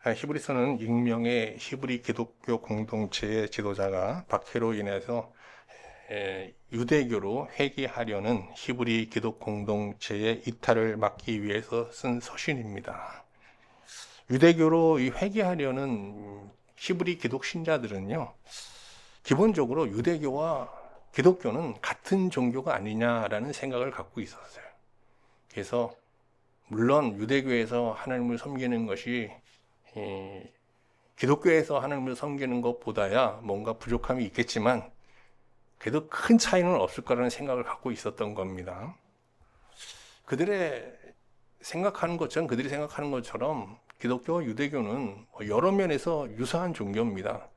히브리서는 익명의 히브리 기독교 공동체의 지도자가 박해로 인해서 유대교로 회귀하려는 히브리 기독 공동체의 이탈을 막기 위해서 쓴 서신입니다. 유대교로 회귀하려는 히브리 기독 신자들은요, 기본적으로 유대교와 기독교는 같은 종교가 아니냐라는 생각을 갖고 있었어요. 그래서 물론 유대교에서 하나님을 섬기는 것이 기독교에서 하나님을 섬기는 것보다야 뭔가 부족함이 있겠지만 그래도 큰 차이는 없을 거라는 생각을 갖고 있었던 겁니다. 그들이 생각하는 것처럼 기독교와 유대교는 여러 면에서 유사한 종교입니다.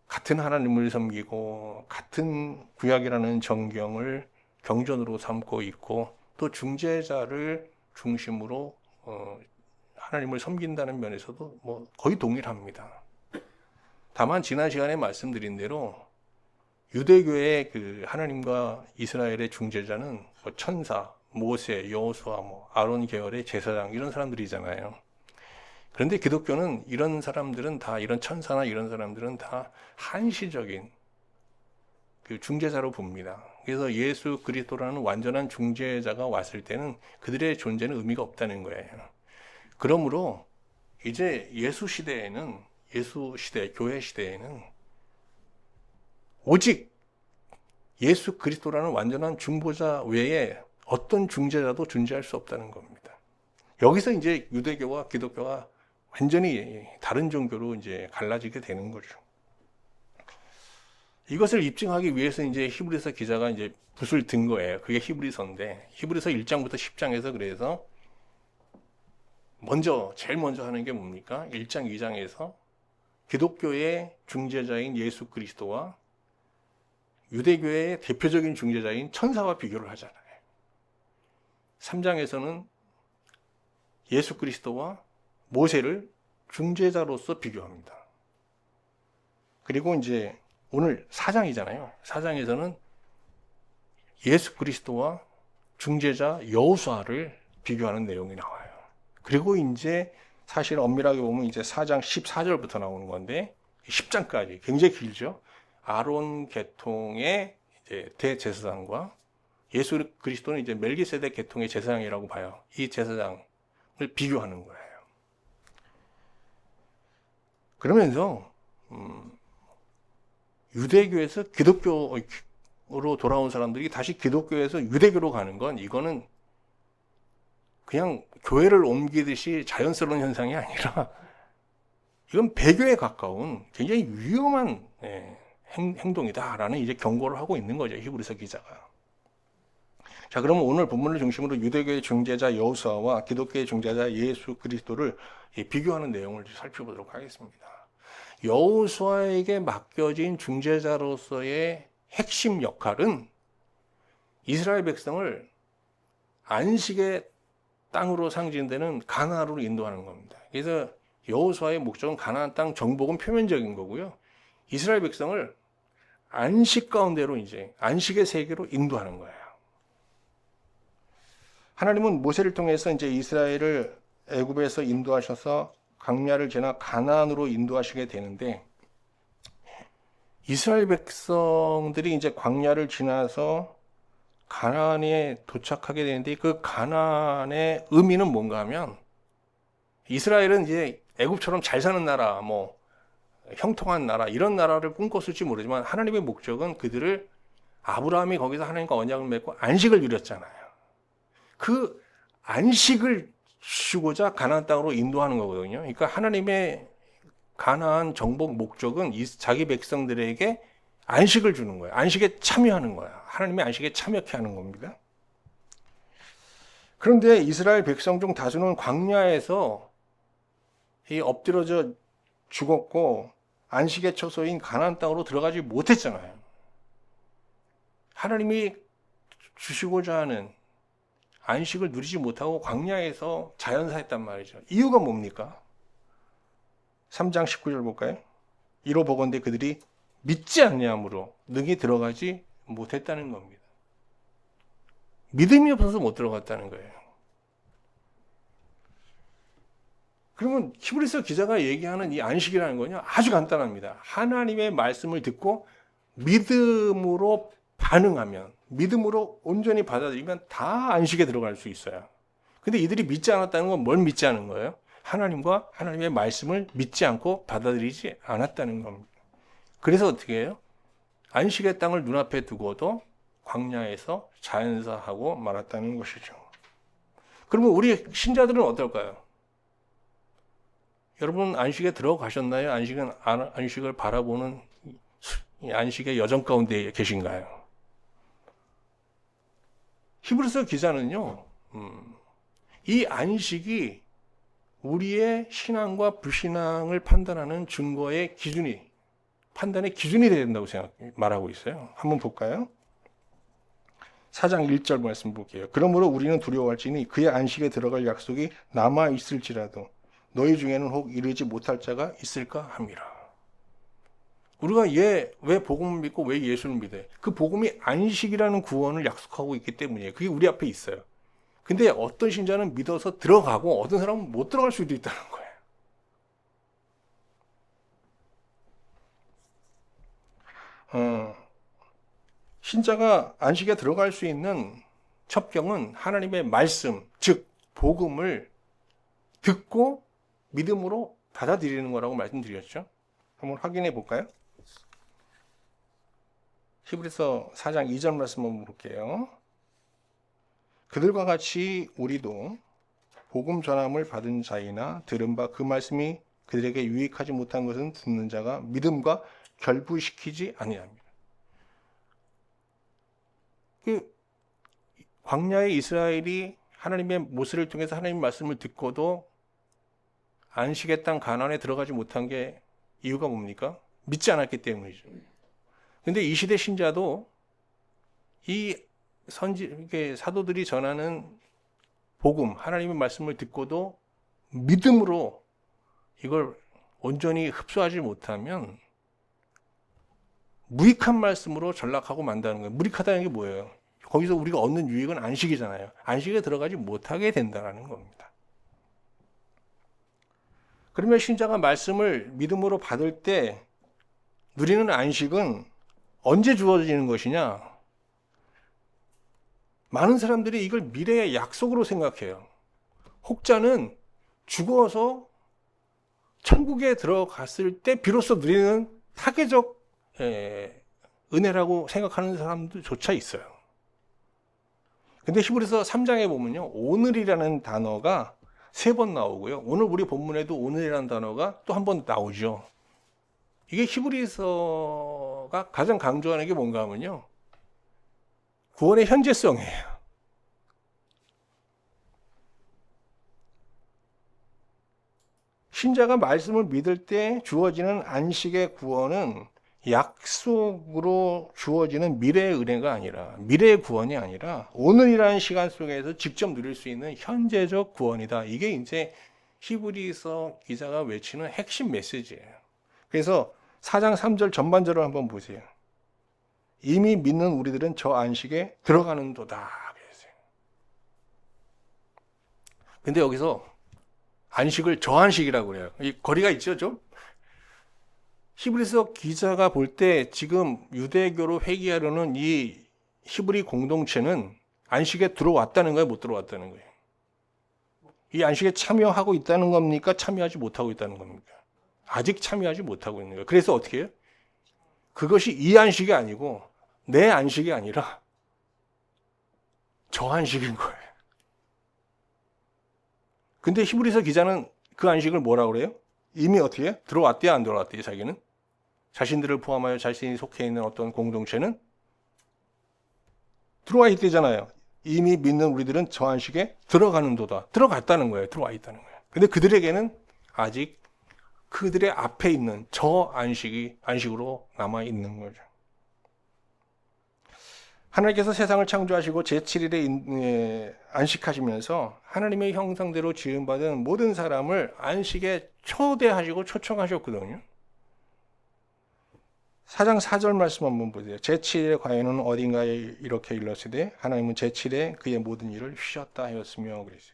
같은 하나님을 섬기고 같은 구약이라는 정경을 경전으로 삼고 있고 또 중재자를 중심으로 하나님을 섬긴다는 면에서도 거의 동일합니다. 다만 지난 시간에 말씀드린 대로 유대교의 그 하나님과 이스라엘의 중재자는 천사, 모세, 여호수아, 아론 계열의 제사장 이런 사람들이잖아요. 그런데 기독교는 이런 천사나 이런 사람들은 다 한시적인 그 중재자로 봅니다. 그래서 예수 그리스도라는 완전한 중재자가 왔을 때는 그들의 존재는 의미가 없다는 거예요. 그러므로 이제 교회 시대에는 오직 예수 그리스도라는 완전한 중보자 외에 어떤 중재자도 존재할 수 없다는 겁니다. 여기서 이제 유대교와 기독교가 완전히 다른 종교로 이제 갈라지게 되는 거죠. 이것을 입증하기 위해서 이제 히브리서 기자가 이제 붓을 든 거예요. 그게 히브리서인데, 히브리서 1장부터 10장에서 그래서 제일 먼저 하는 게 뭡니까? 1장, 2장에서 기독교의 중재자인 예수 그리스도와 유대교의 대표적인 중재자인 천사와 비교를 하잖아요. 3장에서는 예수 그리스도와 모세를 중재자로서 비교합니다. 그리고 이제 오늘 4장이잖아요. 4장에서는 예수 그리스도와 중재자 여호수아를 비교하는 내용이 나와요. 그리고 이제 사실 엄밀하게 보면 이제 4장 14절부터 나오는 건데 10장까지 굉장히 길죠. 아론 계통의 이제 대제사장과 예수 그리스도는 이제 멜기세덱 계통의 제사장이라고 봐요. 이 제사장을 비교하는 거예요. 그러면서 유대교에서 기독교로 돌아온 사람들이 다시 기독교에서 유대교로 가는 건 이거는 그냥 교회를 옮기듯이 자연스러운 현상이 아니라 이건 배교에 가까운 굉장히 위험한 행동이다라는 이제 경고를 하고 있는 거죠. 히브리서 기자가. 자, 그러면 오늘 본문을 중심으로 유대교의 중재자 여호수아와 기독교의 중재자 예수 그리스도를 비교하는 내용을 살펴보도록 하겠습니다. 여호수아에게 맡겨진 중재자로서의 핵심 역할은 이스라엘 백성을 안식의 땅으로 상징되는 가나안으로 인도하는 겁니다. 그래서 여호수아의 목적은 가나안 땅 정복은 표면적인 거고요. 이스라엘 백성을 안식 가운데로 이제 안식의 세계로 인도하는 거예요. 하나님은 모세를 통해서 이제 이스라엘을 애굽에서 인도하셔서 광야를 지나 가나안으로 인도하시게 되는데 이스라엘 백성들이 이제 광야를 지나서 가나안에 도착하게 되는데 그 가나안의 의미는 뭔가 하면 이스라엘은 이제 애굽처럼 잘 사는 나라, 형통한 나라 이런 나라를 꿈꿨을지 모르지만 하나님의 목적은 그들을 아브라함이 거기서 하나님과 언약을 맺고 안식을 누렸잖아요. 그 안식을 주고자 가나안 땅으로 인도하는 거거든요. 그러니까 하나님의 가나안 정복 목적은 자기 백성들에게 안식을 주는 거예요. 안식에 참여하는 거야. 하나님의 안식에 참여케 하는 겁니다. 그런데 이스라엘 백성 중 다수는 광야에서 엎드려져 죽었고 안식의 처소인 가나안 땅으로 들어가지 못했잖아요. 하나님이 주시고자 하는 안식을 누리지 못하고 광야에서 자연사했단 말이죠. 이유가 뭡니까? 3장 19절 볼까요? 이로 보건대 그들이 믿지 아니함으로 능히 들어가지 못했다는 겁니다. 믿음이 없어서 못 들어갔다는 거예요. 그러면 히브리서 기자가 얘기하는 이 안식이라는 거는요, 아주 간단합니다. 하나님의 말씀을 듣고 믿음으로 반응하면, 믿음으로 온전히 받아들이면 다 안식에 들어갈 수 있어요. 근데 이들이 믿지 않았다는 건 뭘 믿지 않은 거예요? 하나님과 하나님의 말씀을 믿지 않고 받아들이지 않았다는 겁니다. 그래서 어떻게 해요? 안식의 땅을 눈앞에 두고도 광야에서 자연사하고 말았다는 것이죠. 그러면 우리 신자들은 어떨까요? 여러분 안식에 들어가셨나요? 안식을 바라보는 안식의 여정 가운데 계신가요? 히브리서 기자는요, 이 안식이 우리의 신앙과 불신앙을 판단하는 증거의 판단의 기준이 되야 된다고 말하고 있어요. 한번 볼까요? 4장 1절 말씀 볼게요. 그러므로 우리는 두려워할지니 그의 안식에 들어갈 약속이 남아 있을지라도 너희 중에는 혹 이르지 못할 자가 있을까 함이라. 우리가 왜 복음을 믿고 왜 예수를 믿어요? 그 복음이 안식이라는 구원을 약속하고 있기 때문이에요. 그게 우리 앞에 있어요. 근데 어떤 신자는 믿어서 들어가고 어떤 사람은 못 들어갈 수도 있다는 거예요. 신자가 안식에 들어갈 수 있는 첩경은 하나님의 말씀, 즉 복음을 듣고 믿음으로 받아들이는 거라고 말씀드렸죠. 한번 확인해 볼까요? 히브리서 4장 2절 말씀 한번 볼게요. 그들과 같이 우리도 복음 전함을 받은 자이나 들은 바 그 말씀이 그들에게 유익하지 못한 것은 듣는 자가 믿음과 결부시키지 아니합니다. 광야의 이스라엘이 하나님의 모세를 통해서 하나님의 말씀을 듣고도 안식의 땅 가나안에 들어가지 못한 게 이유가 뭡니까? 믿지 않았기 때문이죠. 근데 이 시대 신자도 이 사도들이 전하는 복음, 하나님의 말씀을 듣고도 믿음으로 이걸 온전히 흡수하지 못하면 무익한 말씀으로 전락하고 만다는 거예요. 무익하다는 게 뭐예요? 거기서 우리가 얻는 유익은 안식이잖아요. 안식에 들어가지 못하게 된다는 겁니다. 그러면 신자가 말씀을 믿음으로 받을 때 누리는 안식은 언제 주어지는 것이냐? 많은 사람들이 이걸 미래의 약속으로 생각해요. 혹자는 죽어서 천국에 들어갔을 때 비로소 누리는 타계적 은혜라고 생각하는 사람들조차 있어요. 근데 히브리서 3장에 보면요, 오늘이라는 단어가 3번 나오고요. 오늘 우리 본문에도 오늘이라는 단어가 또 한 번 나오죠. 이게 히브리서가 가장 강조하는 게 뭔가 하면요, 구원의 현재성이에요. 신자가 말씀을 믿을 때 주어지는 안식의 구원은 약속으로 주어지는 미래의 은혜가 아니라, 미래의 구원이 아니라 오늘이라는 시간 속에서 직접 누릴 수 있는 현재적 구원이다. 이게 이제 히브리서 기자가 외치는 핵심 메시지예요. 그래서 4장 3절 전반절을 한번 보세요. 이미 믿는 우리들은 저 안식에 들어가는도다. 근데 여기서 안식을 저 안식이라고 그래요. 이 거리가 있죠, 좀? 히브리서 기자가 볼 때 지금 유대교로 회귀하려는 이 히브리 공동체는 안식에 들어왔다는 거예요, 못 들어왔다는 거예요? 이 안식에 참여하고 있다는 겁니까? 참여하지 못하고 있다는 겁니까? 아직 참여하지 못하고 있는 거예요. 그래서 어떻게 해요? 그것이 이 안식이 아니고 내 안식이 아니라 저 안식인 거예요. 근데 히브리서 기자는 그 안식을 뭐라고 그래요? 이미 어떻게 해요? 들어왔대요, 안 들어왔대요, 자기는? 자신들을 포함하여 자신이 속해 있는 어떤 공동체는 들어와 있대잖아요. 이미 믿는 우리들은 저 안식에 들어가는도다. 들어갔다는 거예요. 들어와 있다는 거예요. 근데 그들에게는 아직 그들의 앞에 있는 저 안식으로 남아 있는 거죠. 하나님께서 세상을 창조하시고 제7일에 안식하시면서 하나님의 형상대로 지음받은 모든 사람을 안식에 초대하시고 초청하셨거든요. 4장 4절 말씀 한번 보세요. 제7일에 과연은 어딘가에 이렇게 일렀으되 하나님은 제7일에 그의 모든 일을 쉬었다 하였으며 그랬어요.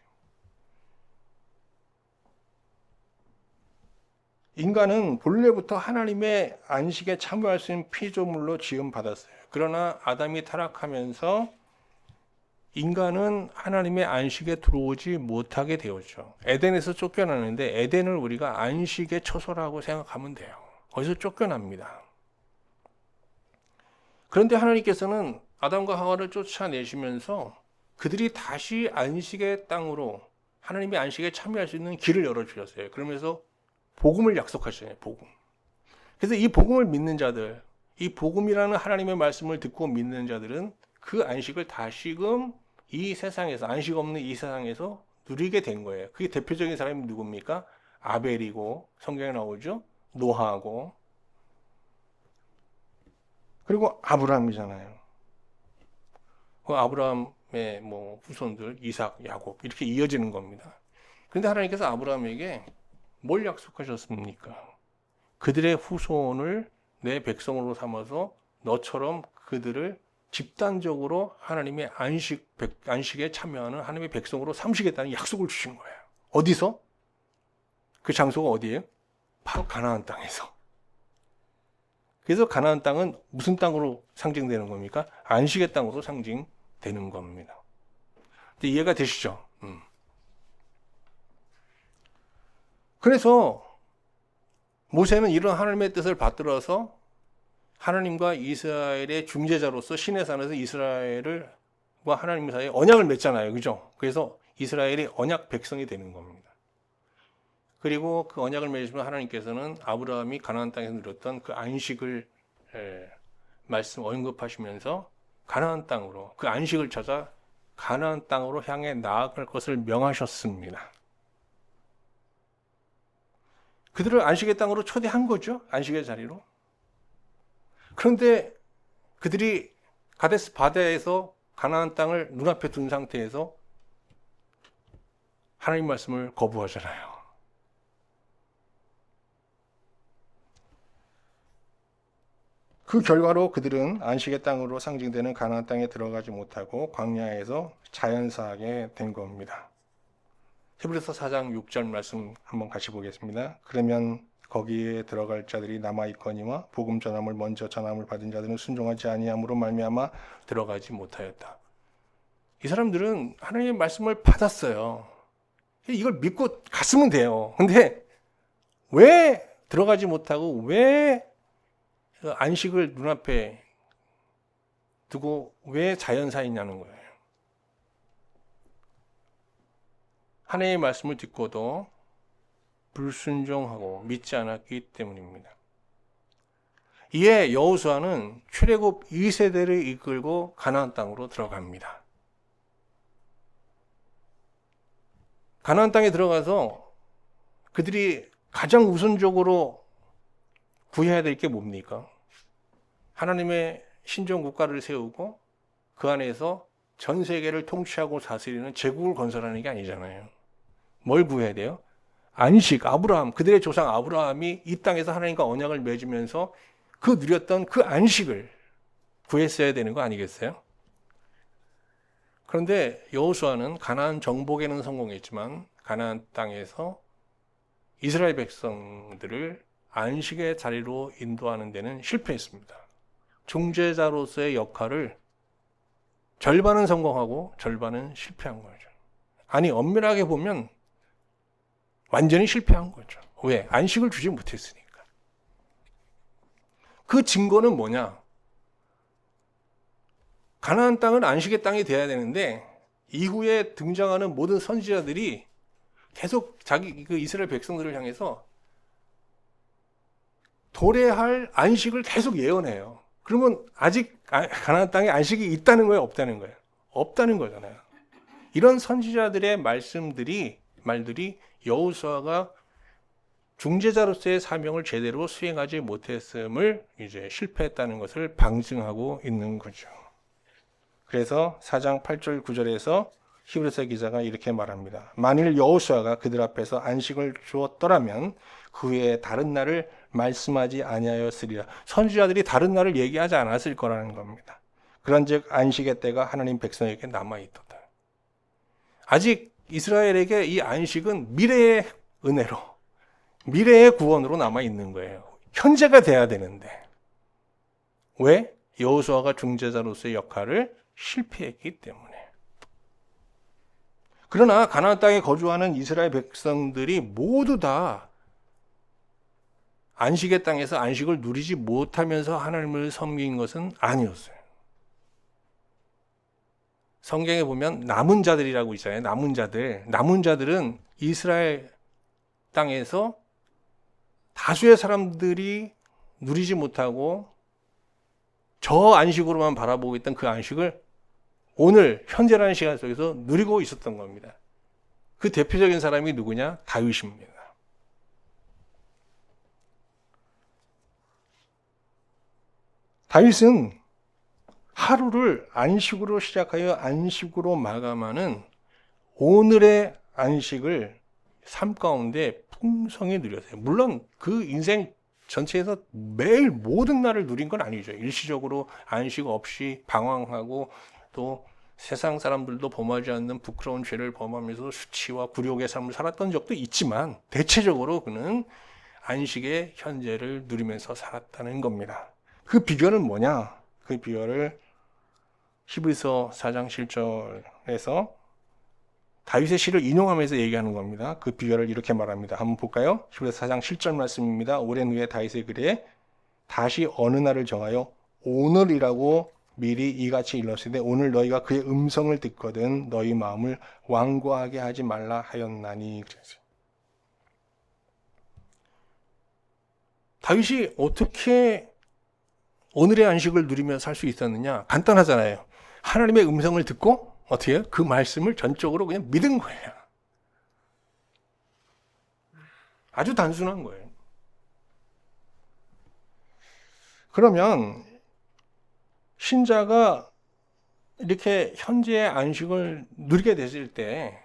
인간은 본래부터 하나님의 안식에 참여할 수 있는 피조물로 지음받았어요. 그러나 아담이 타락하면서 인간은 하나님의 안식에 들어오지 못하게 되었죠. 에덴에서 쫓겨나는데 에덴을 우리가 안식의 처소라고 생각하면 돼요. 거기서 쫓겨납니다. 그런데 하나님께서는 아담과 하와를 쫓아내시면서 그들이 다시 안식의 땅으로 하나님의 안식에 참여할 수 있는 길을 열어주셨어요. 그러면서 복음을 약속하시잖아요. 복음. 그래서 이 복음을 믿는 자들, 이 복음이라는 하나님의 말씀을 듣고 믿는 자들은 그 안식을 다시금 이 세상에서, 안식 없는 이 세상에서 누리게 된 거예요. 그게 대표적인 사람이 누굽니까? 아벨이고, 성경에 나오죠? 노아하고, 그리고 아브라함이잖아요. 그 아브라함의 후손들, 이삭, 야곱, 이렇게 이어지는 겁니다. 그런데 하나님께서 아브라함에게 뭘 약속하셨습니까? 그들의 후손을 내 백성으로 삼아서 너처럼 그들을 집단적으로 하나님의 안식에 참여하는 하나님의 백성으로 삼시겠다는 약속을 주신 거예요. 어디서? 그 장소가 어디예요? 바로 가나안 땅에서. 그래서 가나안 땅은 무슨 땅으로 상징되는 겁니까? 안식의 땅으로 상징되는 겁니다. 근데 이해가 되시죠? 그래서 모세는 이런 하나님의 뜻을 받들어서 하나님과 이스라엘의 중재자로서 시내 산에서 이스라엘과 하나님 사이에 언약을 맺잖아요. 그죠? 그래서 이스라엘이 언약 백성이 되는 겁니다. 그리고 그 언약을 맺으면 하나님께서는 아브라함이 가나안 땅에서 누렸던 그 안식을 말씀 언급하시면서 가나안 땅으로 그 안식을 찾아 가나안 땅으로 향해 나아갈 것을 명하셨습니다. 그들을 안식의 땅으로 초대한 거죠. 안식의 자리로. 그런데 그들이 가데스 바다에서 가나안 땅을 눈앞에 둔 상태에서 하나님 말씀을 거부하잖아요. 그 결과로 그들은 안식의 땅으로 상징되는 가나안 땅에 들어가지 못하고 광야에서 자연사하게 된 겁니다. 히브리서 4장 6절 말씀 한번 같이 보겠습니다. 그러면 거기에 들어갈 자들이 남아있거니와 복음 전함을 먼저 전함을 받은 자들은 순종하지 아니함으로 말미암아 들어가지 못하였다. 이 사람들은 하나님의 말씀을 받았어요. 이걸 믿고 갔으면 돼요. 근데 왜 들어가지 못하고 왜 안식을 눈앞에 두고 왜 자연사이냐는 거예요. 하나님의 말씀을 듣고도 불순종하고 믿지 않았기 때문입니다. 이에 여호수아는 출애굽 2세대를 이끌고 가나안 땅으로 들어갑니다. 가나안 땅에 들어가서 그들이 가장 우선적으로 구해야 될 게 뭡니까? 하나님의 신정 국가를 세우고 그 안에서 전 세계를 통치하고 다스리는 제국을 건설하는 게 아니잖아요. 뭘 구해야 돼요? 안식, 아브라함, 그들의 조상 아브라함이 이 땅에서 하나님과 언약을 맺으면서 그 누렸던 그 안식을 구했어야 되는 거 아니겠어요? 그런데 여호수아는 가나안 정복에는 성공했지만 가나안 땅에서 이스라엘 백성들을 안식의 자리로 인도하는 데는 실패했습니다. 중재자로서의 역할을 절반은 성공하고 절반은 실패한 거죠. 아니, 엄밀하게 보면 완전히 실패한 거죠. 왜? 안식을 주지 못했으니까. 그 증거는 뭐냐? 가나안 땅은 안식의 땅이 돼야 되는데 이후에 등장하는 모든 선지자들이 계속 자기 그 이스라엘 백성들을 향해서 도래할 안식을 계속 예언해요. 그러면 아직 가나안 땅에 안식이 있다는 거예요, 없다는 거예요? 없다는 거잖아요. 이런 선지자들의 말들이 여호수아가 중재자로서의 사명을 제대로 수행하지 못했음을 이제 실패했다는 것을 방증하고 있는 거죠. 그래서 4장 8절 9절에서 히브리서 기자가 이렇게 말합니다. 만일 여호수아가 그들 앞에서 안식을 주었더라면 그 외에 다른 날을 말씀하지 아니하였으리라. 선지자들이 다른 날을 얘기하지 않았을 거라는 겁니다. 그런즉 안식의 때가 하나님 백성에게 남아있도다. 아직 이스라엘에게 이 안식은 미래의 은혜로, 미래의 구원으로 남아 있는 거예요. 현재가 돼야 되는데. 왜? 여호수아가 중재자로서의 역할을 실패했기 때문에. 그러나 가나안 땅에 거주하는 이스라엘 백성들이 모두 다 안식의 땅에서 안식을 누리지 못하면서 하나님을 섬긴 것은 아니었어요. 성경에 보면 남은 자들이라고 있잖아요. 남은 자들. 남은 자들은 이스라엘 땅에서 다수의 사람들이 누리지 못하고 저 안식으로만 바라보고 있던 그 안식을 오늘 현재라는 시간 속에서 누리고 있었던 겁니다. 그 대표적인 사람이 누구냐? 다윗입니다. 다윗은 하루를 안식으로 시작하여 안식으로 마감하는 오늘의 안식을 삶 가운데 풍성히 누렸어요. 물론 그 인생 전체에서 매일 모든 날을 누린 건 아니죠. 일시적으로 안식 없이 방황하고 또 세상 사람들도 범하지 않는 부끄러운 죄를 범하면서 수치와 굴욕의 삶을 살았던 적도 있지만 대체적으로 그는 안식의 현재를 누리면서 살았다는 겁니다. 그 비결은 뭐냐? 그 비결을 히브리서 4장 7절에서 다윗의 시를 인용하면서 얘기하는 겁니다. 그 비결을 이렇게 말합니다. 한번 볼까요? 히브리서 4장 7절 말씀입니다. 오랜 후에 다윗의 글에 다시 어느 날을 정하여 오늘이라고 미리 이같이 일렀으되 오늘 너희가 그의 음성을 듣거든 너희 마음을 완고하게 하지 말라 하였나니. 그랬어요. 다윗이 어떻게 오늘의 안식을 누리며 살 수 있었느냐? 간단하잖아요. 하나님의 음성을 듣고 어떻게 해요? 그 말씀을 전적으로 그냥 믿은 거예요. 아주 단순한 거예요. 그러면 신자가 이렇게 현재의 안식을 누리게 됐을 때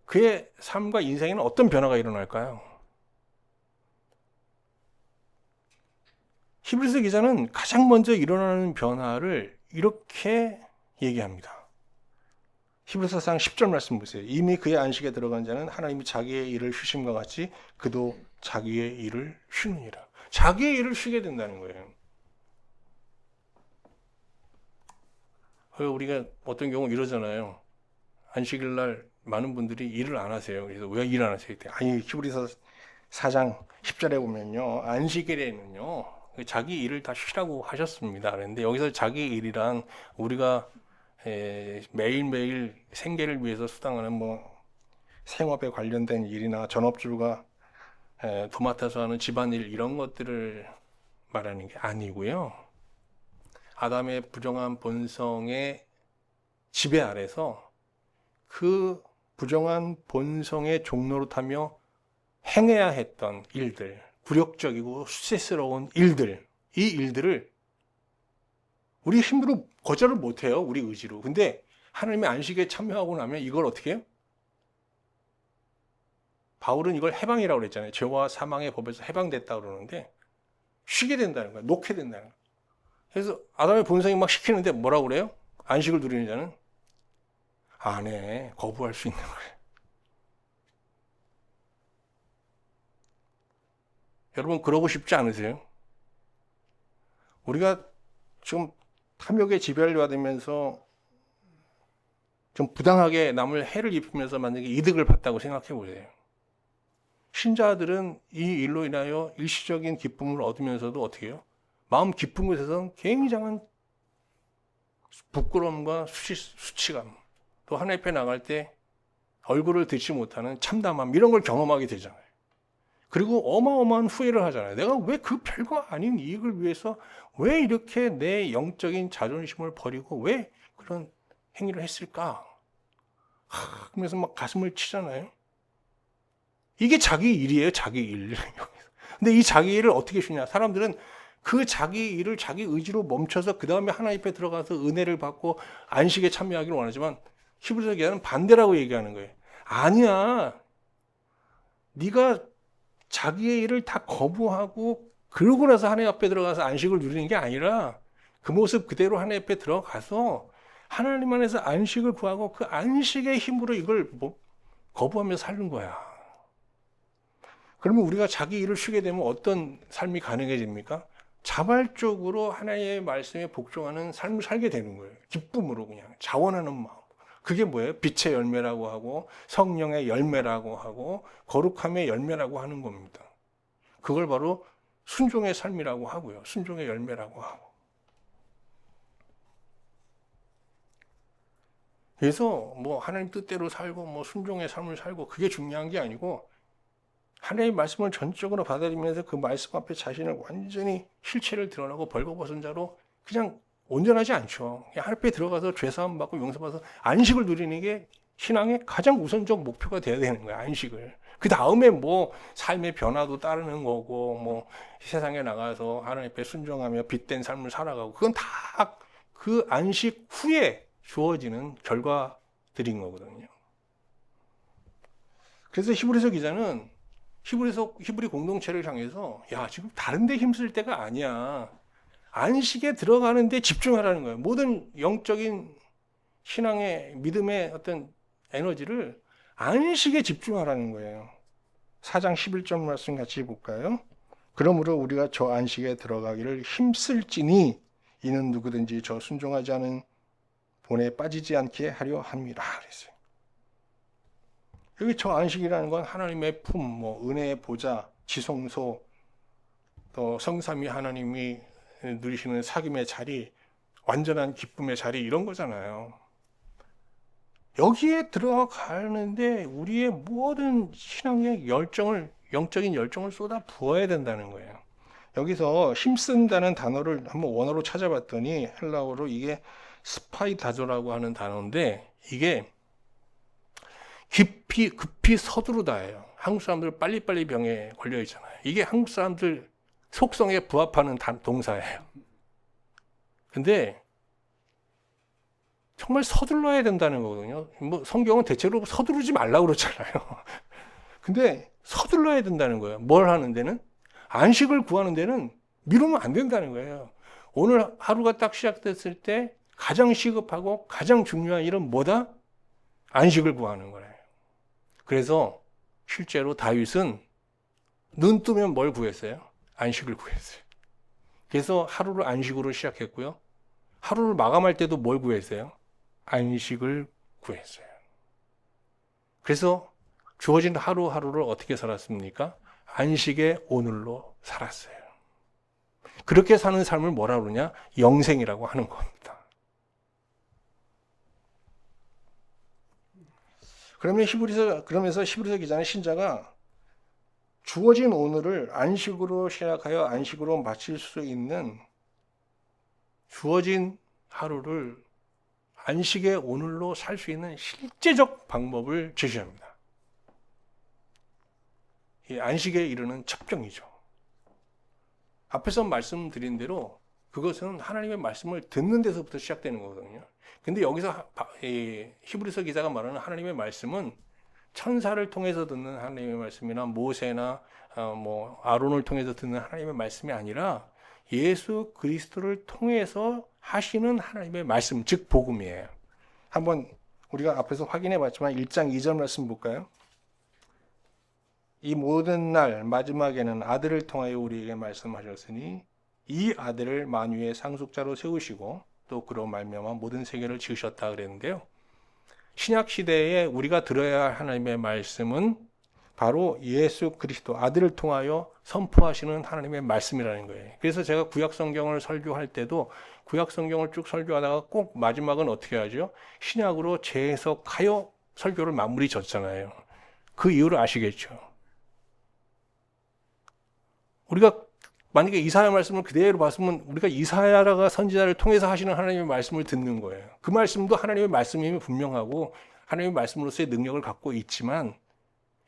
그의 삶과 인생에는 어떤 변화가 일어날까요? 히브리서 기자는 가장 먼저 일어나는 변화를 이렇게 얘기합니다. 히브리서 4장 10절 말씀 보세요. 이미 그의 안식에 들어간 자는 하나님이 자기의 일을 쉬심과 같이 그도 자기의 일을 쉬느니라. 자기의 일을 쉬게 된다는 거예요. 우리가 어떤 경우 이러잖아요. 안식일 날 많은 분들이 일을 안 하세요. 그래서 왜 일 안 하세요? 아니, 히브리서 4장 10절에 보면요. 안식일에는요. 자기 일을 다 쉬라고 하셨습니다. 그런데 여기서 자기 일이란 우리가 매일매일 생계를 위해서 수당하는 생업에 관련된 일이나 전업주가 도맡아서 하는 집안일 이런 것들을 말하는 게 아니고요. 아담의 부정한 본성의 지배 아래서 그 부정한 본성의 종노릇하며 행해야 했던 일들, 굴욕적이고 수치스러운 일들, 이 일들을 우리 힘으로 거절을 못해요. 우리 의지로. 근데 하나님의 안식에 참여하고 나면 이걸 어떻게 해요? 바울은 이걸 해방이라고 그랬잖아요. 죄와 사망의 법에서 해방됐다고 그러는데 쉬게 된다는 거예요. 놓게 된다는 거예요. 그래서 아담의 본성이 막 시키는데 뭐라고 그래요? 안식을 누리는 자는 안 해. 거부할 수 있는 거예요. 여러분 그러고 싶지 않으세요? 우리가 지금 탐욕에 지배받으면서 좀 부당하게 남을 해를 입히면서 만약에 이득을 봤다고 생각해 보세요. 신자들은 이 일로 인하여 일시적인 기쁨을 얻으면서도 어떻게 해요? 마음 깊은 곳에서는 굉장한 부끄러움과 수치감, 또 하나님 앞에 나갈 때 얼굴을 들지 못하는 참담함 이런 걸 경험하게 되잖아요. 그리고 어마어마한 후회를 하잖아요. 내가 왜 그 별거 아닌 이익을 위해서 왜 이렇게 내 영적인 자존심을 버리고 왜 그런 행위를 했을까? 그러면서 막 가슴을 치잖아요. 이게 자기 일이에요, 자기 일. 근데 이 자기 일을 어떻게 쉬냐? 사람들은 그 자기 일을 자기 의지로 멈춰서 그 다음에 하나님 앞에 들어가서 은혜를 받고 안식에 참여하기를 원하지만 히브리서 기자는 반대라고 얘기하는 거예요. 아니야. 네가 자기의 일을 다 거부하고 그러고 나서 하나님 앞에 들어가서 안식을 누리는 게 아니라 그 모습 그대로 하나님 앞에 들어가서 하나님 안에서 안식을 구하고 그 안식의 힘으로 이걸 거부하며 사는 거야. 그러면 우리가 자기 일을 쉬게 되면 어떤 삶이 가능해집니까? 자발적으로 하나님의 말씀에 복종하는 삶을 살게 되는 거예요. 기쁨으로 그냥 자원하는 마음. 그게 뭐예요? 빛의 열매라고 하고 성령의 열매라고 하고 거룩함의 열매라고 하는 겁니다. 그걸 바로 순종의 삶이라고 하고요. 순종의 열매라고 하고. 그래서 뭐 하나님 뜻대로 살고 뭐 순종의 삶을 살고 그게 중요한 게 아니고 하나님의 말씀을 전적으로 받아들이면서 그 말씀 앞에 자신을 완전히 실체를 드러나고 벌거벗은 자로 그냥 온전하지 않죠. 그냥 하나님 앞에 들어가서 죄사함 받고 용서받아서 안식을 누리는 게 신앙의 가장 우선적 목표가 돼야 되는 거예요. 안식을. 그 다음에 뭐 삶의 변화도 따르는 거고 뭐 세상에 나가서 하나님 앞에 순종하며 빛된 삶을 살아가고 그건 다 그 안식 후에 주어지는 결과들인 거거든요. 그래서 히브리서 기자는 히브리 공동체를 향해서 야 지금 다른 데 힘쓸 때가 아니야. 안식에 들어가는 데 집중하라는 거예요. 모든 영적인 신앙의 믿음의 어떤 에너지를 안식에 집중하라는 거예요. 4장 11절 말씀 같이 볼까요? 그러므로 우리가 저 안식에 들어가기를 힘쓸지니 이는 누구든지 저 순종하지 않은 본에 빠지지 않게 하려 함이라 그랬어요. 여기 저 안식이라는 건 하나님의 품, 뭐 은혜의 보좌, 지성소, 또 성삼위 하나님이 누리시는 사귐의 자리, 완전한 기쁨의 자리 이런 거잖아요. 여기에 들어가는데 우리의 모든 신앙의 열정을, 영적인 열정을 쏟아 부어야 된다는 거예요. 여기서 힘쓴다는 단어를 한번 원어로 찾아봤더니 헬라어로 이게 스파이다조라고 하는 단어인데 이게 급히 서두르다예요. 한국 사람들 빨리빨리 병에 걸려 있잖아요. 이게 한국 사람들 속성에 부합하는 동사예요. 근데 정말 서둘러야 된다는 거거든요. 뭐 성경은 대체로 서두르지 말라고 그러잖아요. 근데 서둘러야 된다는 거예요. 뭘 하는 데는? 안식을 구하는 데는 미루면 안 된다는 거예요. 오늘 하루가 딱 시작됐을 때 가장 시급하고 가장 중요한 일은 뭐다? 안식을 구하는 거예요. 그래서 실제로 다윗은 눈 뜨면 뭘 구했어요? 안식을 구했어요. 그래서 하루를 안식으로 시작했고요. 하루를 마감할 때도 뭘 구했어요? 안식을 구했어요. 그래서 주어진 하루하루를 어떻게 살았습니까? 안식의 오늘로 살았어요. 그렇게 사는 삶을 뭐라 그러냐? 영생이라고 하는 겁니다. 그러면서 히브리서 기자는 신자가 주어진 오늘을 안식으로 시작하여 안식으로 마칠 수 있는 주어진 하루를 안식의 오늘로 살 수 있는 실제적 방법을 제시합니다. 이 안식에 이르는 첩경이죠. 앞에서 말씀드린 대로 그것은 하나님의 말씀을 듣는 데서부터 시작되는 거거든요. 근데 여기서 히브리서 기자가 말하는 하나님의 말씀은 천사를 통해서 듣는 하나님의 말씀이나 모세나 뭐 아론을 통해서 듣는 하나님의 말씀이 아니라 예수 그리스도를 통해서 하시는 하나님의 말씀, 즉 복음이에요. 한번 우리가 앞에서 확인해 봤지만 1장 2절 말씀 볼까요? 이 모든 날 마지막에는 아들을 통하여 우리에게 말씀하셨으니 이 아들을 만유의 상속자로 세우시고 또 그로 말미암아 모든 세계를 지으셨다 그랬는데요. 신약 시대에 우리가 들어야 할 하나님의 말씀은 바로 예수 그리스도 아들을 통하여 선포하시는 하나님의 말씀이라는 거예요. 그래서 제가 구약 성경을 설교할 때도 구약 성경을 쭉 설교하다가 꼭 마지막은 어떻게 하죠? 신약으로 재해석하여 설교를 마무리 졌잖아요. 그 이유를 아시겠죠? 우리가 만약에 이사야 말씀을 그대로 봤으면 우리가 이사야가 선지자를 통해서 하시는 하나님의 말씀을 듣는 거예요. 그 말씀도 하나님의 말씀임이 분명하고 하나님의 말씀으로서의 능력을 갖고 있지만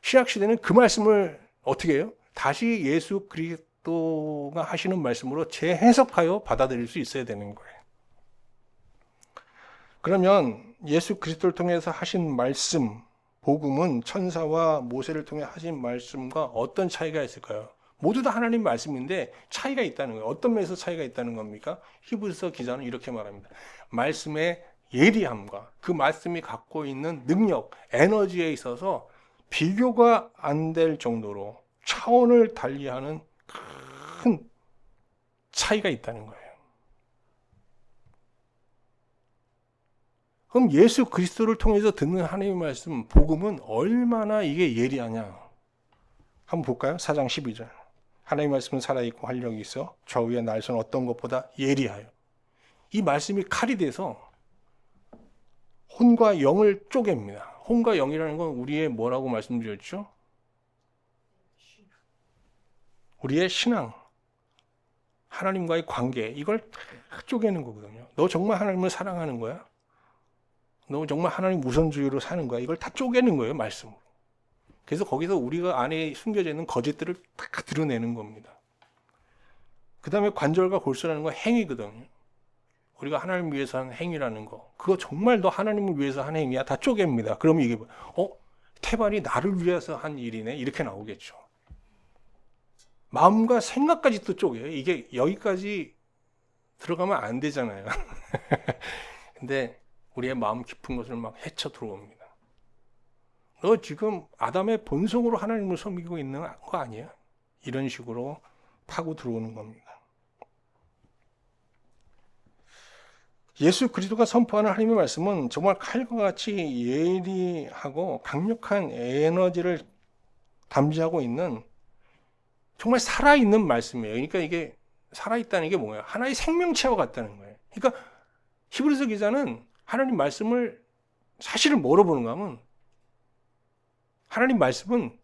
신약 시대는 그 말씀을 어떻게 해요? 다시 예수 그리스도가 하시는 말씀으로 재해석하여 받아들일 수 있어야 되는 거예요. 그러면 예수 그리스도를 통해서 하신 말씀, 복음은 천사와 모세를 통해 하신 말씀과 어떤 차이가 있을까요? 모두 다 하나님 말씀인데 차이가 있다는 거예요. 어떤 면에서 차이가 있다는 겁니까? 히브리서 기자는 이렇게 말합니다. 말씀의 예리함과 그 말씀이 갖고 있는 능력, 에너지에 있어서 비교가 안 될 정도로 차원을 달리하는 큰 차이가 있다는 거예요. 그럼 예수 그리스도를 통해서 듣는 하나님의 말씀, 복음은 얼마나 이게 예리하냐. 한번 볼까요? 4장 12절. 하나님의 말씀은 살아있고 활력이 있어 좌우의 날선 어떤 것보다 예리하여. 이 말씀이 칼이 돼서 혼과 영을 쪼갭니다. 혼과 영이라는 건 우리의 뭐라고 말씀드렸죠? 우리의 신앙, 하나님과의 관계, 이걸 다 쪼개는 거거든요. 너 정말 하나님을 사랑하는 거야? 너 정말 하나님 우선주의로 사는 거야? 이걸 다 쪼개는 거예요, 말씀으로. 그래서 거기서 우리가 안에 숨겨져 있는 거짓들을 다 드러내는 겁니다. 그 다음에 관절과 골수라는 건 행위거든요. 우리가 하나님을 위해서 하는 행위라는 거. 그거 정말 너 하나님을 위해서 하는 행위야? 다 쪼갭니다. 그러면 이게 태반이 나를 위해서 한 일이네? 이렇게 나오겠죠. 마음과 생각까지 또 쪼개요. 이게 여기까지 들어가면 안 되잖아요. 근데 우리의 마음 깊은 것을 막 헤쳐 들어옵니다. 너 지금 아담의 본성으로 하나님을 섬기고 있는 거 아니야? 이런 식으로 파고 들어오는 겁니다. 예수 그리스도가 선포하는 하나님의 말씀은 정말 칼과 같이 예리하고 강력한 에너지를 담지하고 있는 정말 살아있는 말씀이에요. 그러니까 이게 살아있다는 게 뭐예요? 하나의 생명체와 같다는 거예요. 그러니까 히브리서 기자는 하나님 말씀을 사실을 뭐로 보는가 하면 하나님 말씀은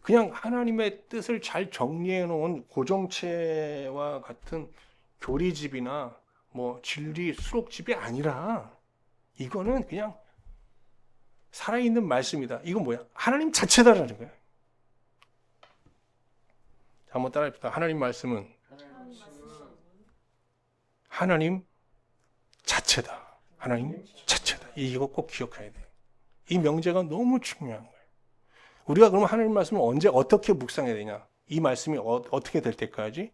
그냥 하나님의 뜻을 잘 정리해 놓은 고정체와 같은 교리집이나 뭐 진리 수록집이 아니라 이거는 그냥 살아있는 말씀이다. 이건 뭐야? 하나님 자체다라는 거예요. 한번 따라해봅시다. 하나님 말씀은 하나님 자체다. 하나님 자체다. 이거 꼭 기억해야 돼요. 이 명제가 너무 중요한 거예요. 우리가 그러면 하나님 말씀을 언제 어떻게 묵상해야 되냐? 이 말씀이 어떻게 될 때까지?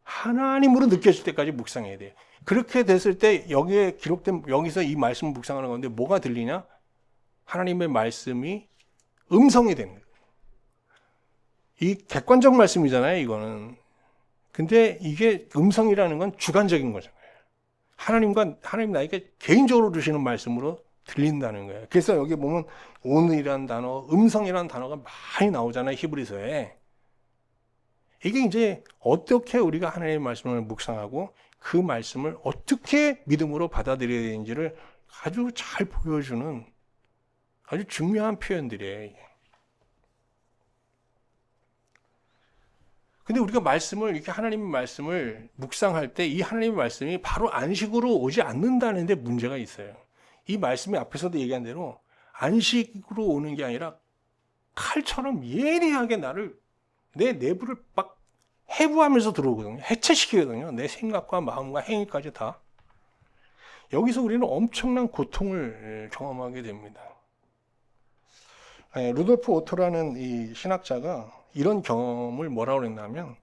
하나님으로 느껴질 때까지 묵상해야 돼요. 그렇게 됐을 때 여기에 기록된 여기서 이 말씀을 묵상하는 건데 뭐가 들리냐? 하나님의 말씀이 음성이 되는 거예요. 이 객관적 말씀이잖아요, 이거는. 근데 이게 음성이라는 건 주관적인 거잖아요. 하나님 나에게 개인적으로 주시는 말씀으로 들린다는 거예요. 그래서 여기 보면 오늘이라는 단어, 음성이라는 단어가 많이 나오잖아요, 히브리서에. 이게 이제 어떻게 우리가 하나님의 말씀을 묵상하고 그 말씀을 어떻게 믿음으로 받아들여야 되는지를 아주 잘 보여주는 아주 중요한 표현들이에요. 근데 우리가 말씀을, 이렇게 하나님의 말씀을 묵상할 때 이 하나님의 말씀이 바로 안식으로 오지 않는다는 데 문제가 있어요. 이 말씀이 앞에서도 얘기한 대로 안식으로 오는 게 아니라 칼처럼 예리하게 내 내부를 막 해부하면서 들어오거든요. 해체시키거든요. 내 생각과 마음과 행위까지 다. 여기서 우리는 엄청난 고통을 경험하게 됩니다. 루돌프 오토라는 이 신학자가 이런 경험을 뭐라고 그랬냐면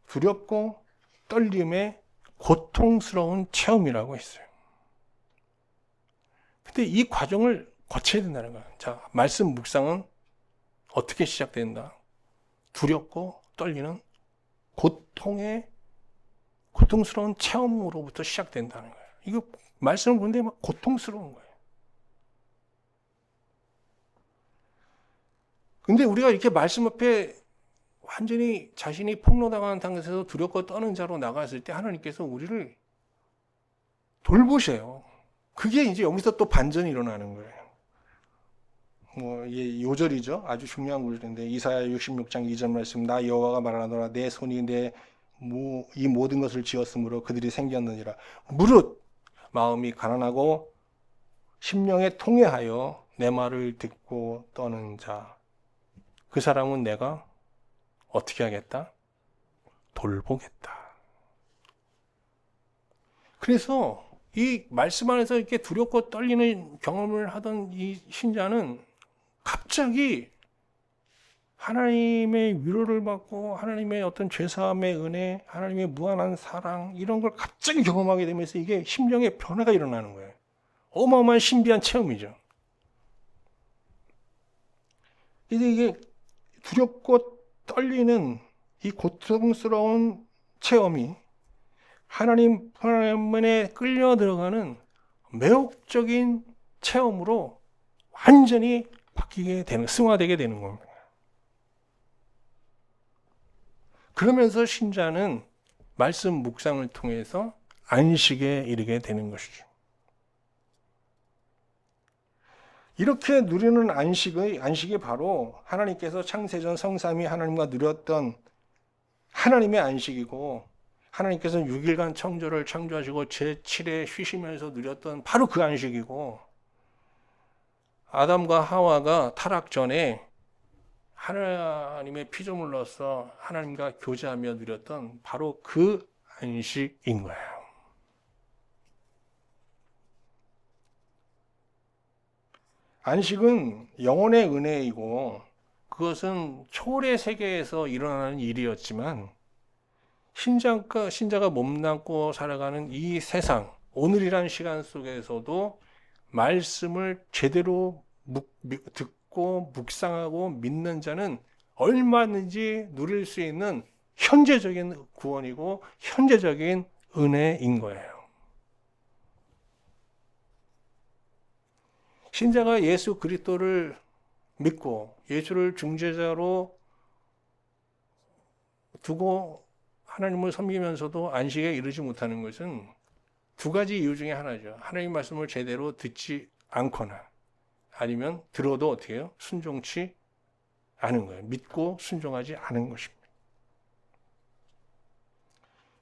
두렵고 떨림의 고통스러운 체험이라고 했어요. 근데 이 과정을 거쳐야 된다는 거예요. 자, 말씀 묵상은 어떻게 시작된다? 두렵고 떨리는 고통스러운 체험으로부터 시작된다는 거예요. 이거 말씀을 보는데 막 고통스러운 거예요. 근데 우리가 이렇게 말씀 앞에 완전히 자신이 폭로당하는 당에서 두렵고 떠는 자로 나갔을 때 하나님께서 우리를 돌보셔요. 그게 이제 여기서 또 반전이 일어나는 거예요. 이게 요절이죠. 아주 중요한 구절인데 이사야 66장 2절 말씀, 나 여호와가 말하노라 내 손이 이 모든 것을 지었으므로 그들이 생겼느니라. 무릇 마음이 가난하고 심령에 통회하여 내 말을 듣고 떠는 자, 그 사람은 내가 어떻게 하겠다? 돌보겠다. 그래서 이 말씀 안에서 이렇게 두렵고 떨리는 경험을 하던 이 신자는 갑자기 하나님의 위로를 받고 하나님의 어떤 죄사함의 은혜, 하나님의 무한한 사랑 이런 걸 갑자기 경험하게 되면서 이게 심령의 변화가 일어나는 거예요. 어마어마한 신비한 체험이죠. 그래서 이게 두렵고 떨리는 이 고통스러운 체험이 하나님 편에 끌려 들어가는 매혹적인 체험으로 완전히 바뀌게 되는, 승화되게 되는 겁니다. 그러면서 신자는 말씀 묵상을 통해서 안식에 이르게 되는 것이죠. 이렇게 누리는 안식이 바로 하나님께서 창세전 성삼위 하나님과 누렸던 하나님의 안식이고, 하나님께서는 6일간 창조를 창조하시고 제7에 쉬시면서 누렸던 바로 그 안식이고, 아담과 하와가 타락 전에 하나님의 피조물로서 하나님과 교제하며 누렸던 바로 그 안식인 거예요. 안식은 영혼의 은혜이고 그것은 초월의 세계에서 일어나는 일이었지만, 신자가 몸담고 살아가는 이 세상, 오늘이란 시간 속에서도 말씀을 제대로 듣고 묵상하고 믿는 자는 얼마든지 누릴 수 있는 현재적인 구원이고 현재적인 은혜인 거예요. 신자가 예수 그리스도를 믿고 예수를 중재자로 두고 하나님을 섬기면서도 안식에 이르지 못하는 것은 두 가지 이유 중에 하나죠. 하나님 말씀을 제대로 듣지 않거나, 아니면 들어도 어떻게 해요? 순종치 않은 거예요. 믿고 순종하지 않은 것입니다.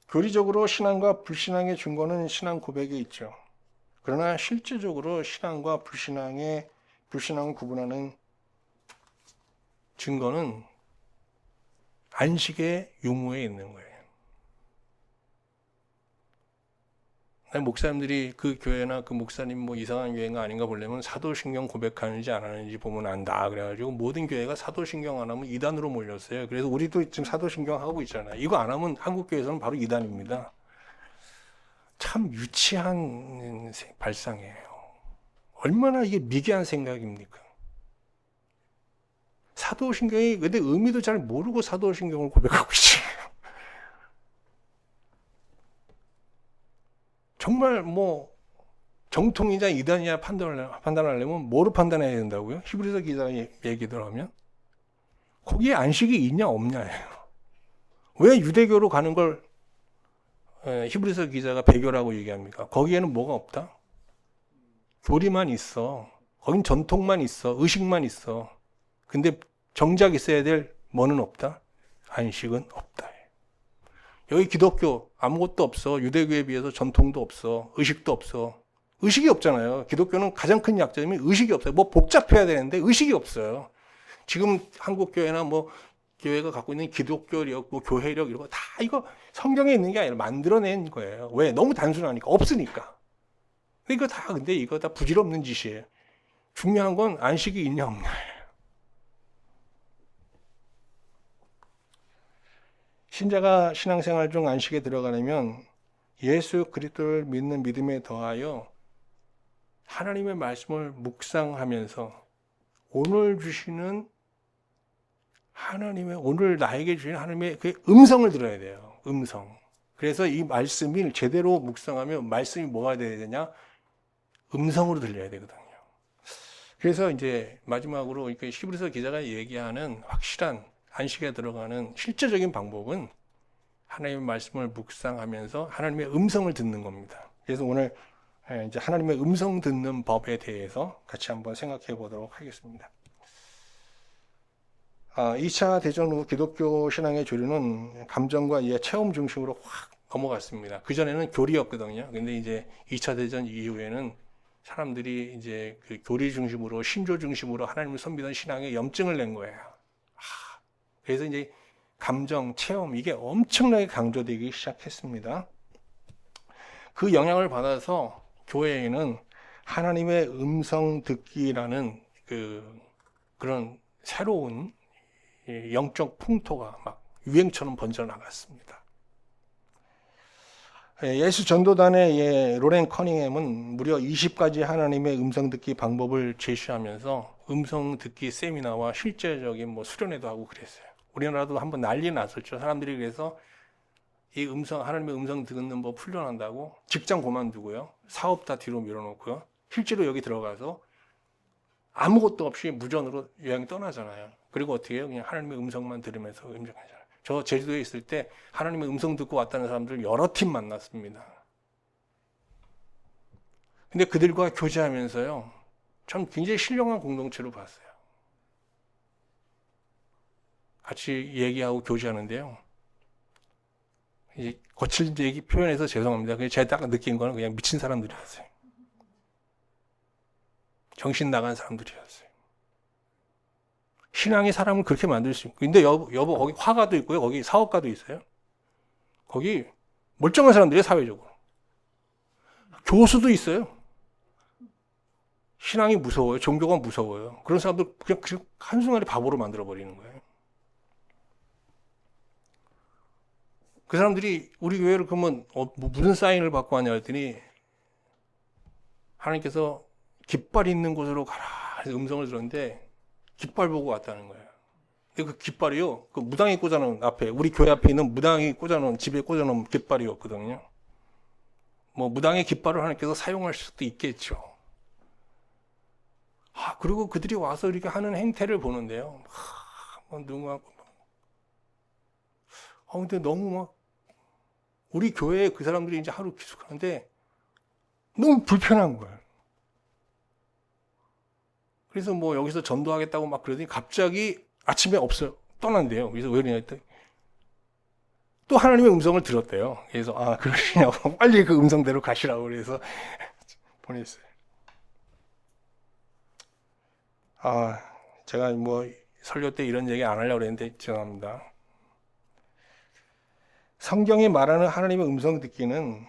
교리적으로 신앙과 불신앙의 증거는 신앙 고백에 있죠. 그러나 실제적으로 신앙과 불신앙을 구분하는 증거는 안식의 유무에 있는 거예요. 목사님들이 그 교회나 그 목사님 뭐 이상한 교회가 아닌가 보려면 사도신경 고백하는지 안 하는지 보면 안다. 그래가지고 모든 교회가 사도신경 안 하면 이단으로 몰렸어요. 그래서 우리도 지금 사도신경 하고 있잖아요. 이거 안 하면 한국교회에서는 바로 이단입니다. 참 유치한 발상이에요. 얼마나 이게 미개한 생각입니까? 사도신경이 근데 의미도 잘 모르고 사도신경을 고백하고 있어요. 정말 뭐 정통이냐 이단이냐 판단하려면 뭐로 판단해야 된다고요? 히브리서 기자 얘기들 하면 거기에 안식이 있냐 없냐예요. 왜 유대교로 가는 걸 히브리서 기자가 배교라고 얘기합니까? 거기에는 뭐가 없다? 교리만 있어. 거긴 전통만 있어. 의식만 있어. 근데 정작 있어야 될 뭐는 없다? 안식은 없다. 여기 기독교 아무것도 없어. 유대교에 비해서 전통도 없어. 의식도 없어. 의식이 없잖아요. 기독교는 가장 큰 약점이 의식이 없어요. 뭐 복잡해야 되는데 의식이 없어요. 지금 한국 교회나 뭐 교회가 갖고 있는 기독교력, 뭐 교회력 이런 거 다 이거 성경에 있는 게 아니라 만들어낸 거예요. 왜? 너무 단순하니까. 없으니까. 이거 다 근데 이거 다 부질없는 짓이에요. 중요한 건 안식이 있냐 없냐예요. 신자가 신앙생활 중 안식에 들어가려면 예수 그리스도를 믿는 믿음에 더하여 하나님의 말씀을 묵상하면서 오늘 주시는 오늘 나에게 주신 하나님의 그 음성을 들어야 돼요. 음성. 그래서 이 말씀을 제대로 묵상하면 말씀이 뭐가 돼야 되냐? 음성으로 들려야 되거든요. 그래서 이제 마지막으로 이렇게 히브리서 기자가 얘기하는 확실한 안식에 들어가는 실제적인 방법은 하나님의 말씀을 묵상하면서 하나님의 음성을 듣는 겁니다. 그래서 오늘 이제 하나님의 음성 듣는 법에 대해서 같이 한번 생각해 보도록 하겠습니다. 2차 대전 후 기독교 신앙의 조류는 감정과 이해, 체험 중심으로 확 넘어갔습니다. 그전에는 교리였거든요. 근데 이제 2차 대전 이후에는 사람들이 이제 그 교리 중심으로, 신조 중심으로 하나님을 섬기던 신앙에 염증을 낸 거예요. 그래서 이제 감정, 체험, 이게 엄청나게 강조되기 시작했습니다. 그 영향을 받아서 교회에는 하나님의 음성 듣기라는 그런 새로운 영적 풍토가 막 유행처럼 번져나갔습니다. 예수 전도단의 로렌 커닝햄은 무려 20가지 하나님의 음성 듣기 방법을 제시하면서 음성 듣기 세미나와 실제적인 수련회도 하고 그랬어요. 우리나라도 한번 난리 났었죠. 사람들이 그래서 이 하나님의 음성 듣는 법 훈련한다고 직장 그만두고요. 사업 다 뒤로 밀어놓고요. 실제로 여기 들어가서 아무것도 없이 무전으로 여행 떠나잖아요. 그리고 어떻게 해요? 그냥 하나님의 음성만 들으면서 임종하잖아요. 저 제주도에 있을 때 하나님의 음성 듣고 왔다는 사람들 여러 팀 만났습니다. 근데 그들과 교제하면서요. 참 굉장히 신령한 공동체로 봤어요. 같이 얘기하고 교제하는데요. 거칠 얘기 표현해서 죄송합니다. 제가 딱 느낀 거는 그냥 미친 사람들이었어요. 정신 나간 사람들이었어요. 신앙이 사람을 그렇게 만들 수 있고. 근데 여보 거기 화가도 있고요. 거기 사업가도 있어요. 거기 멀쩡한 사람들이에요, 사회적으로. 교수도 있어요. 신앙이 무서워요. 종교가 무서워요. 그런 사람들 그냥 한순간에 바보로 만들어버리는 거예요. 그 사람들이 우리 교회를 그러면 무슨 사인을 받고 왔냐 했더니 하나님께서 깃발 있는 곳으로 가라 해서 음성을 들었는데 깃발 보고 왔다는 거예요. 근데 그 깃발이요, 그 무당이 꽂아놓은 앞에, 우리 교회 앞에 있는 무당이 꽂아놓은, 집에 꽂아놓은 깃발이었거든요. 뭐 무당의 깃발을 하나님께서 사용할 수도 있겠죠. 그리고 그들이 와서 이렇게 하는 행태를 보는데요. 누구하고 근데 너무 막 우리 교회에 그 사람들이 이제 하루 기숙하는데 너무 불편한 거예요. 그래서 뭐 여기서 전도하겠다고 막 그러더니 갑자기 아침에 없어요. 떠난대요. 그래서 왜 그러냐 했더니 또 하나님의 음성을 들었대요. 그래서 그러시냐고 빨리 그 음성대로 가시라고 그래서 보냈어요. 제가 뭐 설교 때 이런 얘기 안 하려고 그랬는데 죄송합니다. 성경이 말하는 하나님의 음성 듣기는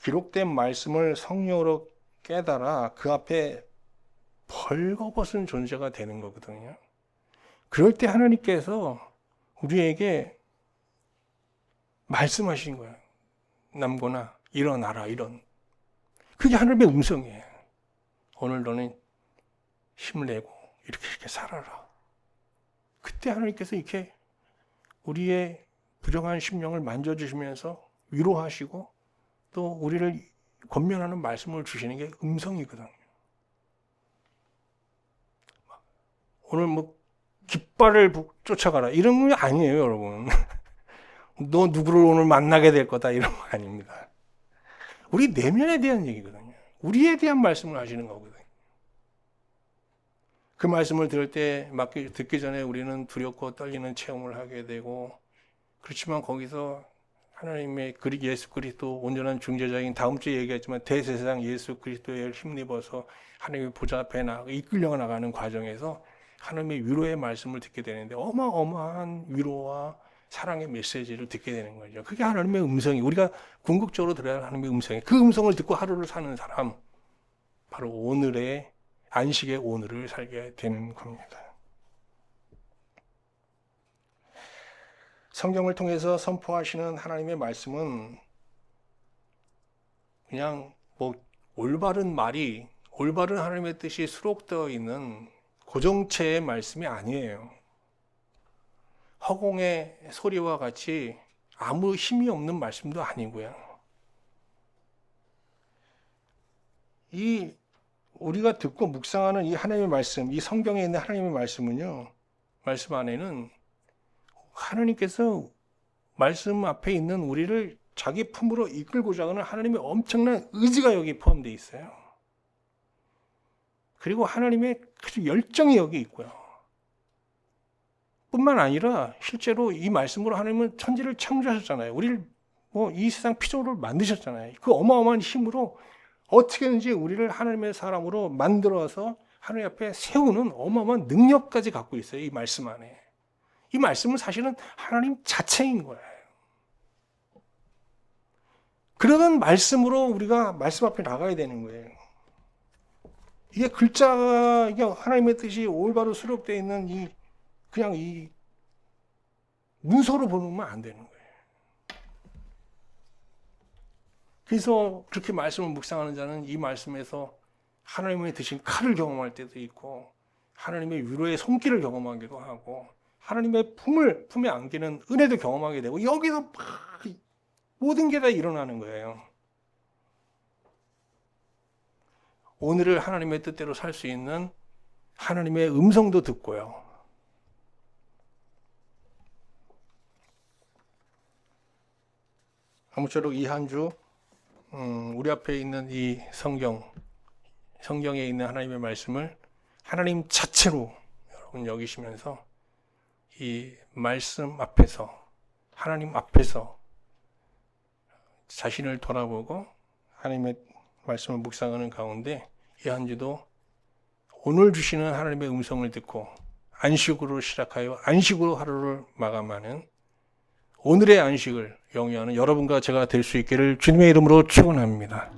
기록된 말씀을 성령으로 깨달아 그 앞에 벌거벗은 존재가 되는 거거든요. 그럴 때 하나님께서 우리에게 말씀하신 거예요. 남고나 일어나라, 이런. 그게 하나님의 음성이에요. 오늘 너는 힘을 내고 이렇게 살아라. 그때 하나님께서 이렇게 우리의 부정한 심령을 만져주시면서 위로하시고 또 우리를 권면하는 말씀을 주시는 게 음성이거든요. 오늘 뭐 깃발을 쫓아가라 이런 게 아니에요, 여러분. 너 누구를 오늘 만나게 될 거다 이런 거 아닙니다. 우리 내면에 대한 얘기거든요. 우리에 대한 말씀을 하시는 거거든요. 그 말씀을 들을 때 듣기 전에 우리는 두렵고 떨리는 체험을 하게 되고, 그렇지만 거기서 하나님의 예수 그리스도 온전한 중재자인, 다음 주에 얘기했지만 대제사장 예수 그리스도에 힘입어서 하나님의 보좌 앞에 이끌려 나가는 과정에서 하나님의 위로의 말씀을 듣게 되는데 어마어마한 위로와 사랑의 메시지를 듣게 되는 거죠. 그게 하나님의 음성이, 우리가 궁극적으로 들어야 할 하나님의 음성이, 그 음성을 듣고 하루를 사는 사람, 바로 오늘의 안식의 오늘을 살게 되는 겁니다. 성경을 통해서 선포하시는 하나님의 말씀은 그냥 뭐 올바른 말이, 올바른 하나님의 뜻이 수록되어 있는 고정체의 말씀이 아니에요. 허공의 소리와 같이 아무 힘이 없는 말씀도 아니고요. 이 우리가 듣고 묵상하는 이 하나님의 말씀, 이 성경에 있는 하나님의 말씀은요, 말씀 안에는 하나님께서 말씀 앞에 있는 우리를 자기 품으로 이끌고자 하는 하나님의 엄청난 의지가 여기 포함되어 있어요. 그리고 하나님의 열정이 여기 있고요. 뿐만 아니라 실제로 이 말씀으로 하나님은 천지를 창조하셨잖아요. 우리를 이 세상 피조물을 만드셨잖아요. 그 어마어마한 힘으로 어떻게든지 우리를 하나님의 사람으로 만들어서 하나님 앞에 세우는 어마어마한 능력까지 갖고 있어요. 이 말씀 안에. 이 말씀은 사실은 하나님 자체인 거예요. 그러는 말씀으로 우리가 말씀 앞에 나가야 되는 거예요. 이게 글자가, 이게 하나님의 뜻이 올바로 수록되어 있는 그냥 이 문서로 보면 안 되는 거예요. 그래서 그렇게 말씀을 묵상하는 자는 이 말씀에서 하나님의 드신 칼을 경험할 때도 있고, 하나님의 위로의 손길을 경험하기도 하고, 하나님의 품에 안기는 은혜도 경험하게 되고 여기서 막 모든 게 다 일어나는 거예요. 오늘을 하나님의 뜻대로 살 수 있는 하나님의 음성도 듣고요. 아무쪼록 이 한 주 우리 앞에 있는 이 성경에 있는 하나님의 말씀을 하나님 자체로 여러분 여기시면서 이 말씀 앞에서 하나님 앞에서 자신을 돌아보고 하나님의 말씀을 묵상하는 가운데 이 한 주도 오늘 주시는 하나님의 음성을 듣고 안식으로 시작하여 안식으로 하루를 마감하는 오늘의 안식을 영위하는 여러분과 제가 될 수 있기를 주님의 이름으로 축원합니다.